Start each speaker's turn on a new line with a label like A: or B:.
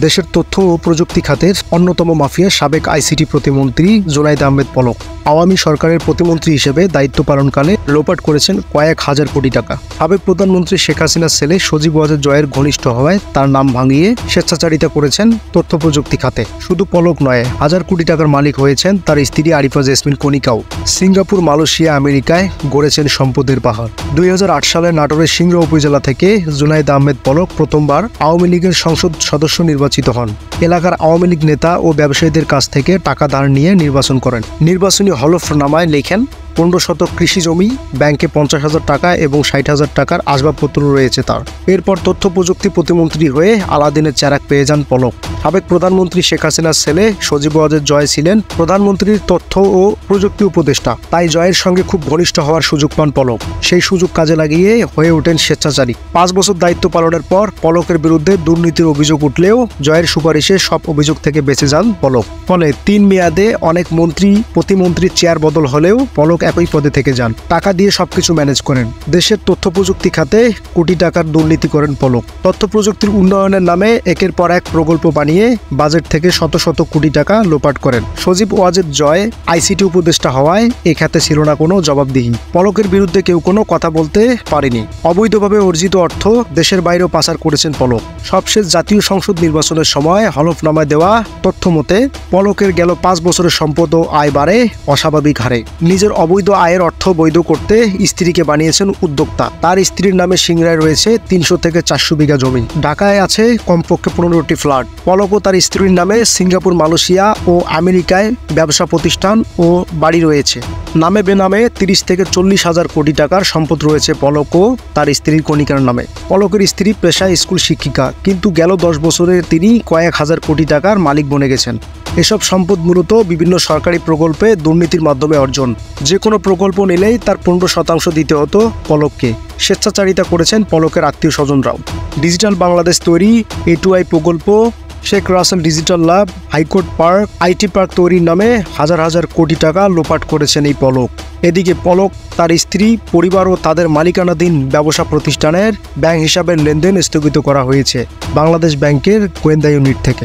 A: দেশের তথ্য ও প্রযুক্তি খাতের অন্যতম মাফিয়া সাবেক আইসিটি প্রতিমন্ত্রী জুনাইদ আহমেদ পলক আওয়ামী সরকারের প্রতিমন্ত্রী হিসেবে দায়িত্ব পালনকালে লোপাট করেছেন কয়েক হাজার কোটি টাকা। সাবেক প্রধানমন্ত্রী শেখ হাসিনার ছেলে সজীব ওয়াজেদ জয়ের ঘনিষ্ঠ হওয়ায় তার নাম ভাঙিয়ে স্বেচ্ছাচারিতা করেছেন তথ্য প্রযুক্তি খাতে। শুধু পলক নয়, হাজার কোটি টাকার মালিক হয়েছেন তার স্ত্রী আরিফা জেসমিন কণিকাও। সিঙ্গাপুর, মালয়েশিয়া, আমেরিকায় গড়েছেন সম্পদের পাহাড়। 2008 সালে নাটোরের সিংড়া উপজেলা থেকে জুনাইদ আহমেদ পলক প্রথমবার আওয়ামী লীগের সংসদ সদস্য নির্বাচিত হন। এলাকার আওয়ামী লীগ নেতা ও ব্যবসায়ীদের কাছ থেকে টাকা ধার নিয়ে নির্বাচন করেন। নির্বাচনী হলফনামায় লেখেন 15 শতক কৃষি জমি, ব্যাংকে 50,000 টাকা এবং 60,000 টাকার আসবাবপত্র রয়েছে তার। এরপর তথ্য প্রযুক্তি প্রতিমন্ত্রী হয়ে আলাদিনের চেরাগ পেয়ে যান পলক। সাবেক প্রধানমন্ত্রী শেখ হাসিনার ছেলে সজীব ওয়াজেদ জয় ছিলেন প্রধানমন্ত্রীর তথ্য ও প্রযুক্তি উপদেষ্টা, তাই জয়ের সঙ্গে খুব ঘনিষ্ঠ হওয়ার সুযোগ পান পলক। সেই সুযোগ কাজে লাগিয়ে হয়ে ওঠেন স্বেচ্ছাচারী। 5 বছর দায়িত্ব পালনের পর পলকের বিরুদ্ধে দুর্নীতির অভিযোগ উঠলেও জয়ের সুপারিশে সব অভিযোগ থেকে বেঁচে যান পলক। ফলে 3 মেয়াদে অনেক মন্ত্রী প্রতিমন্ত্রীর চেয়ার বদল হলেও পলক একই পদে থেকে যান। টাকা দিয়ে সবকিছু ম্যানেজ করেন। দেশের তথ্য প্রযুক্তি খাতে কোটি টাকার দুর্নীতি করেন পলক। তথ্য প্রযুক্তির উন্নয়নের নামে একের পর এক প্রকল্প বানিয়ে বাজেট থেকে শত শত কোটি টাকা লোপাট করেন। সজীব ওয়াজেদ জয় আইসিটি উপদেষ্টা হওয়ায় এ খাতে ছিল না কোনো জবাবদিহি। পলকের বিরুদ্ধে কেউ কোনো কথা বলতে পারেনি। অবৈধভাবে অর্জিত অর্থ দেশের বাইরেও পাচার করেছেন পলক। সবশেষ জাতীয় সংসদ নির্বাচনের সময় হলফনামায় দেওয়া তথ্য মতে পলকের গেল 5 বছরের সম্পদ ও আয় বাড়ে অস্বাভাবিক হারে। নিজের অবৈধ আয়ের অর্থ বৈধ করতে স্ত্রীকে বানিয়েছেন উদ্যোক্তা। তার স্ত্রীর নামে সিংড়ায় রয়েছে 300 থেকে 400 বিঘা জমি। ঢাকায় আছে কমপক্ষে 15টি ফ্ল্যাট। পলক ও তার স্ত্রীর নামে সিঙ্গাপুর, মালয়েশিয়া ও আমেরিকায় ব্যবসা প্রতিষ্ঠান ও বাড়ি রয়েছে। নামে বেনামে 30 থেকে 40 হাজার কোটি টাকার সম্পদ রয়েছে পলক ও তার স্ত্রীর কণিকার নামে। পলকের স্ত্রী পেশায় স্কুল শিক্ষিকা, কিন্তু গেল 10 বছরে তিনি কয়েক হাজার কোটি টাকার মালিক বনে গেছেন। এসব সম্পদ মূলত বিভিন্ন সরকারি প্রকল্পে দুর্নীতির মাধ্যমে অর্জন। যে কোনো প্রকল্প নিলেই তার 15% দিতে হতো পলককে। স্বেচ্ছাচারিতা করেছেন পলকের আত্মীয় স্বজনরাও। ডিজিটাল বাংলাদেশ তৈরি, A2I প্রকল্প, Sheikh Russel digital lab, high court park, IT park তৈরির নামে হাজার হাজার কোটি টাকা লোপাট করেছেন এই পলক। এদিকে পলক, তার স্ত্রী, পরিবার ও তাদের মালিকানাধীন ব্যবসা প্রতিষ্ঠানের ব্যাংক হিসাবের লেনদেন স্থগিত করা হয়েছে বাংলাদেশ ব্যাংকের গোয়েন্দা ইউনিট থেকে।